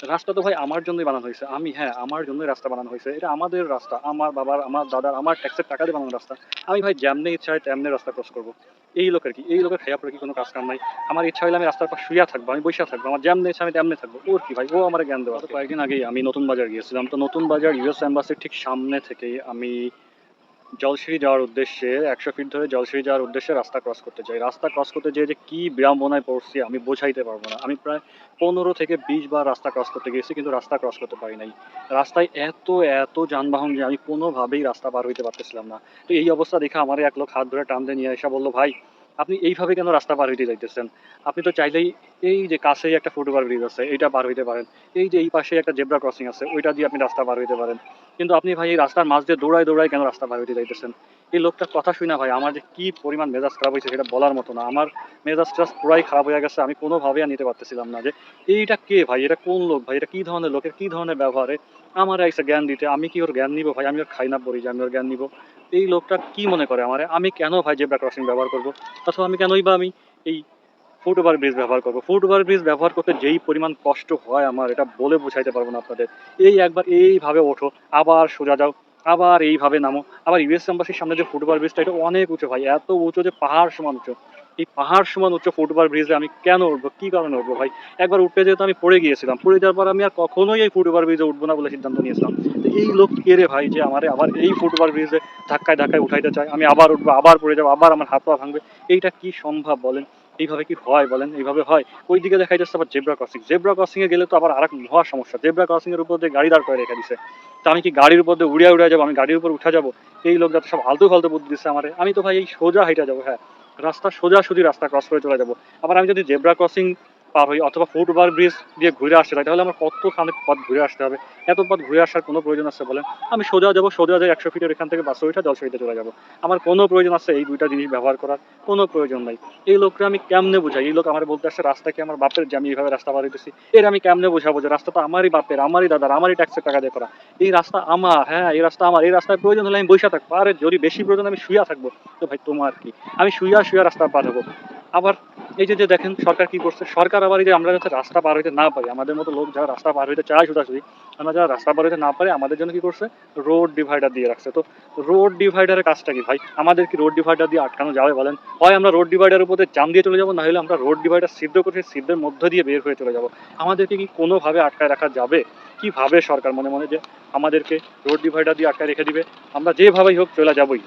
রাস্তা তো ভাই আমার জন্যই বানানো হয়েছে। হ্যাঁ, আমার জন্যই রাস্তা বানানো হয়েছে। এটা আমাদের রাস্তা। আমার বাবার, আমার দাদার, আমার ট্যাক্সের টাকা দিয়ে বানানো রাস্তা। আমি ভাই যেমনি ইচ্ছা হয় তেমনি রাস্তা ক্রস করব। এই লোকের কি? এই লোকের খাইয়া পড়ে কি কোনো কাজ কাম নাই? আমার ইচ্ছা হইলে আমি রাস্তার পাশে শুইয়া থাকবো, আমি বইসা থাকবো। আমার যেমনি ইচ্ছা আমি তেমনি থাকবো। ওর কি ভাই? ও আমারে জ্ঞান দেওয়া। গত কয়েকদিন আগেই আমি নতুন বাজার গিয়েছিলাম। তো নতুন বাজার ইউএস এম্বাসির ঠিক সামনে থেকেই আমি জলসিঁড়ি যাওয়ার উদ্দেশ্যে ১০০ ফিট ধরে জলসিঁড়ি যাওয়ার উদ্দেশ্যে রাস্তা ক্রস করতে যাই। রাস্তা ক্রস করতে যেয়ে যে কি বিড়ম্বনায় পড়ছি আমি বোঝাইতে পারবো না। আমি প্রায় ১৫ থেকে ২০ বার রাস্তা ক্রস করতে গেছি কিন্তু রাস্তা ক্রস করতে পারি নাই। রাস্তায় এত যানবাহন যে আমি কোনোভাবেই রাস্তা পার হইতে পারতেছিলাম না। তো এই অবস্থা দেখে আমারে এক লোক হাত ধরে টান দিয়ে নিয়ে এসে বলল, "ভাই, আপনি এইভাবে কেন রাস্তা পার হইতে যাইতেছেন? আপনি তো চাইলেই এই যে কাছেই একটা ফুটওভার ব্রিজ আছে, এইটা পার হইতে পারেন। এই যে এই পাশে একটা জেব্রা ক্রসিং আছে, ওইটা দিয়ে আপনি রাস্তা পার হইতে পারেন। কিন্তু আপনি ভাই এই রাস্তার মাঝ দিয়ে দৌড়ায় কেন রাস্তা পার হইতে যাইতেছেন?" এই লোকটার কথা শুনে ভাই আমার যে কি পরিমাণ মেজাজ খারাপ হয়েছে সেটা বলার মতো না। আমার মেজাজ টেজাজ পুরাই খারাপ হয়ে গেছে। আমি কোনোভাবেই আর নিতে পারতেছিলাম না যে এইটা কে ভাই? এটা কোন লোক ভাই? এটা কি ধরনের লোকের কি ধরনের ব্যবহার? আমারে আইসা জ্ঞান দিতে। আমি কি ওর জ্ঞান নিবো ভাই? আমি ওর খাই না পড়ি যে আমি ওর জ্ঞান নিবো? এই লোকটা কি মনে করে আমারে? আমি কেন ভাই জেব্রা ক্রসিং ব্যবহার করব? অথবা আমি কেনই বা আমি এই ফুটওভার ব্রিজ ব্যবহার করব? ফুটওভার ব্রিজ ব্যবহার করতে যেই পরিমাণ কষ্ট হয় আমার এটা বলে বোঝাইতে পারবো না আপনাদের। এই একবার এইভাবে ওঠো, আবার সোজা যাও, আবার এইভাবে নামো। আবার ইউএস এম্বাসির সামনে যে ফুটওভার ব্রিজটা এটা অনেক উঁচু ভাই। এত উঁচু যে পাহাড় সমান উঁচু। এই পাহাড় সমান উচ্চ ফুটওভার ব্রিজে আমি কেন উঠবো? কি কারণে উঠবো ভাই? একবার উঠতে যেহেতু আমি পড়ে গিয়েছিলাম। পড়ে যাওয়ার পর আমি আর কখনোই এই ফুটওভার ব্রিজে উঠবো না বলে সিদ্ধান্ত নিয়েছিলাম। তো এই লোক কে রে ভাই যে আমারে আবার এই ফুটওভার ব্রিজে ধাক্কায় উঠাইতে চায়? আমি আবার উঠবো, আবার পড়ে যাবো, আবার আমার হাত পা ভাঙবে। এইটা কি সম্ভব বলেন? এইভাবে কি হয় বলেন? এইভাবে হয়? ওইদিকে দেখা যাচ্ছে আবার জেব্রা ক্রসিং। জেব্রা ক্রসিং এ গেলে তো আবার আরেক মহা সমস্যা। জেব্রা ক্রসিং এর উপর দিয়ে গাড়ি দাঁড় করে রেখে দিছে। তো আমি কি গাড়ির উপর দিয়ে উড়িয়া যাবো? আমি গাড়ির উপর উঠা যাবো? এই লোক যাতে সব আলতু-ফালতু বুদ্ধি দিচ্ছে আমারে। আমি তো ভাই এই সোজা হাইটা যাবো, হ্যাঁ। রাস্তা সোজাসুজি রাস্তা ক্রস করে চলে যাবো। আবার আমি যদি জেব্রা ক্রসিং পার হই অথবা ফুটওভার ব্রিজ দিয়ে ঘুরে আসতে চাই তাহলে আমার কতখানি পথ ঘুরে আসতে হবে? এত পথ ঘুরে আসার কোনো প্রয়োজন আছে বলেন? আমি সোজা যাবো, সোজা যাই ১০০ ফিটের এখান থেকে বাসে উঠে জলসাইতে চলে যাবো। আমার কোনো প্রয়োজন আছে এই ২ টা জিনিস ব্যবহার করার? কোনো প্রয়োজন নাই। এই লোককে আমি কেমনে বুঝাই? এই লোক আমারে বলতে আসছে রাস্তা কি আমার বাপের যে আমি এইভাবে রাস্তা পার হইতেছি? এর আমি কেমনে বুঝাবো যে রাস্তা তো আমারই বাপের, আমারই দাদার, আমারই ট্যাক্সের টাকা দিয়ে করা। এই রাস্তা আমার, হ্যাঁ, এই রাস্তা আমার। এই রাস্তায় প্রয়োজন হলে আমি বইসা থাকবো। আরে যদি বেশি প্রয়োজন আমি শুইয়া থাকবো। তো ভাই তোমার কি? আমি শুইয়া রাস্তা পার হবো। আবার এই যে দেখেন সরকার কি করছে? সরকার আবার এই যে আমরা যাতে রাস্তা পার হইতে না পারি, আমাদের মতো লোক যারা রাস্তা পার হইতে চায় সোজাসুজি, আমরা যারা রাস্তা পার হইতে না পারি আমাদের জন্য কি করছে? রোড ডিভাইডার দিয়ে রাখছে। তো রোড ডিভাইডারের কাজটা কি ভাই? আমাদের কি রোড ডিভাইডার দিয়ে আটকানো যাবে বলেন? হয় আমরা রোড ডিভাইডারের উপর দিয়ে জাম দিয়ে চলে যাবো, না হলে আমরা রোড ডিভাইডার ছিদ্র করে সেই ছিদ্রের মধ্য দিয়ে বের হয়ে চলে যাবো। আমাদেরকে কি কোনোভাবে আটকায় রাখা যাবে? কি ভাবে সরকার মনে যে আমাদেরকে রোড ডিভাইডার দিয়ে আটকায় রেখে দিবে? আমরা যেভাবেই হোক চলে যাবোই।